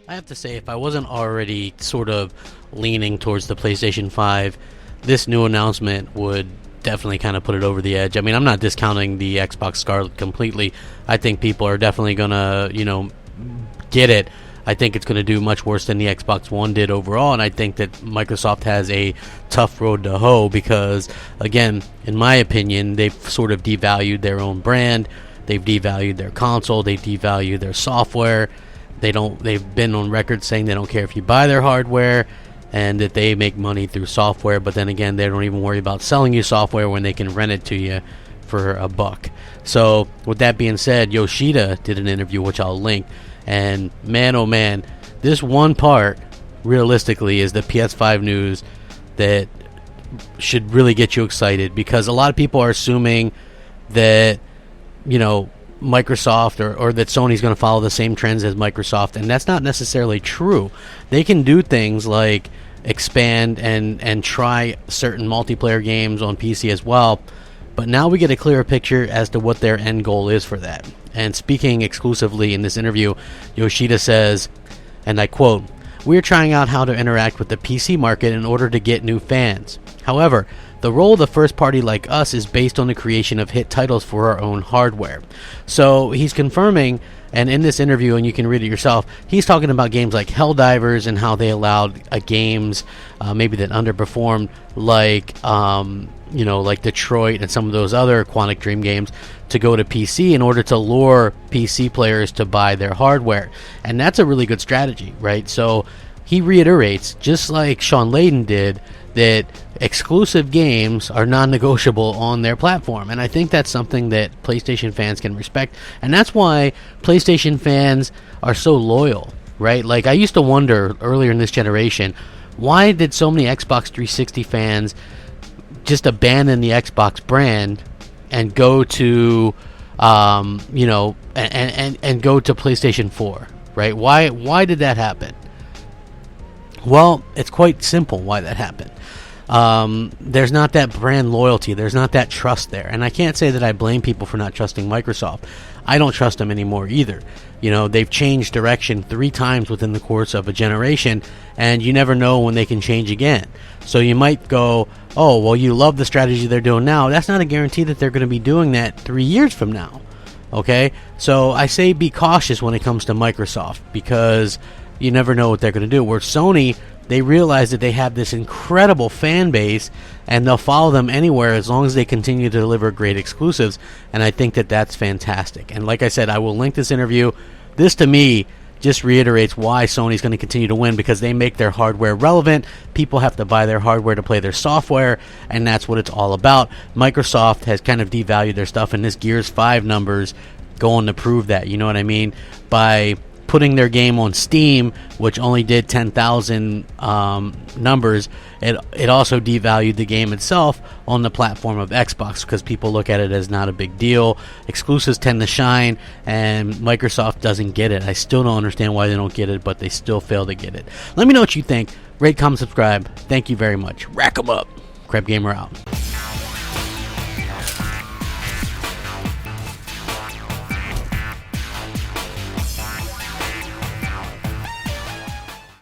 I have to say, if I wasn't already sort of leaning towards the PlayStation 5, this new announcement would definitely kind of put it over the edge. I mean, I'm not discounting the Xbox Scarlet completely. I think people are definitely going to, get it. I think it's going to do much worse than the Xbox One did overall, and I think that Microsoft has a tough road to hoe because, again, in my opinion, they've sort of devalued their own brand. They've devalued their console. They've devalued their software. They've been on record saying they don't care if you buy their hardware and that they make money through software, but then again, they don't even worry about selling you software when they can rent it to you for $1. So with that being said, Yoshida did an interview, which I'll link, and man, oh man, this one part realistically is the PS5 news that should really get you excited, because a lot of people are assuming that Microsoft or that Sony's going to follow the same trends as Microsoft, and that's not necessarily true. They can do things like expand and try certain multiplayer games on PC as well, but now we get a clearer picture as to what their end goal is for that. And speaking exclusively in this interview, Yoshida says, and I quote, "We're trying out how to interact with the PC market in order to get new fans. However, the role of the first party like us is based on the creation of hit titles for our own hardware." So he's confirming, and in this interview, and you can read it yourself, he's talking about games like Helldivers and how they allowed games maybe that underperformed, like like Detroit and some of those other Quantic Dream games, to go to PC in order to lure PC players to buy their hardware. And that's a really good strategy, right? So he reiterates, just like Sean Layden did, that exclusive games are non-negotiable on their platform, and I think that's something that PlayStation fans can respect, and that's why PlayStation fans are so loyal, right? Like, I used to wonder earlier in this generation, why did so many Xbox 360 fans just abandon the Xbox brand and go to and go to PlayStation 4, right? Why did that happen? Well, it's quite simple why that happened. There's not that brand loyalty. There's not that trust there. And I can't say that I blame people for not trusting Microsoft. I don't trust them anymore either. They've changed direction 3 times within the course of a generation, and you never know when they can change again. So you might go, oh, well, you love the strategy they're doing now. That's not a guarantee that they're going to be doing that 3 years from now. Okay? So I say be cautious when it comes to Microsoft, because you never know what they're going to do. Where Sony, they realize that they have this incredible fan base, and they'll follow them anywhere as long as they continue to deliver great exclusives, and I think that that's fantastic. And like I said, I will link this interview. This, to me, just reiterates why Sony's going to continue to win, because they make their hardware relevant. People have to buy their hardware to play their software, and that's what it's all about. Microsoft has kind of devalued their stuff, and this Gears 5 numbers go on to prove that, you know what I mean? By putting their game on Steam, which only did 10,000 numbers, it also devalued the game itself on the platform of Xbox, because people look at it as not a big deal. Exclusives tend to shine, and Microsoft doesn't get it. I still don't understand why they don't get it, but they still fail to get it. Let me know what you think. Rate, comment, subscribe. Thank you very much. Rack 'em up. Crapgamer out.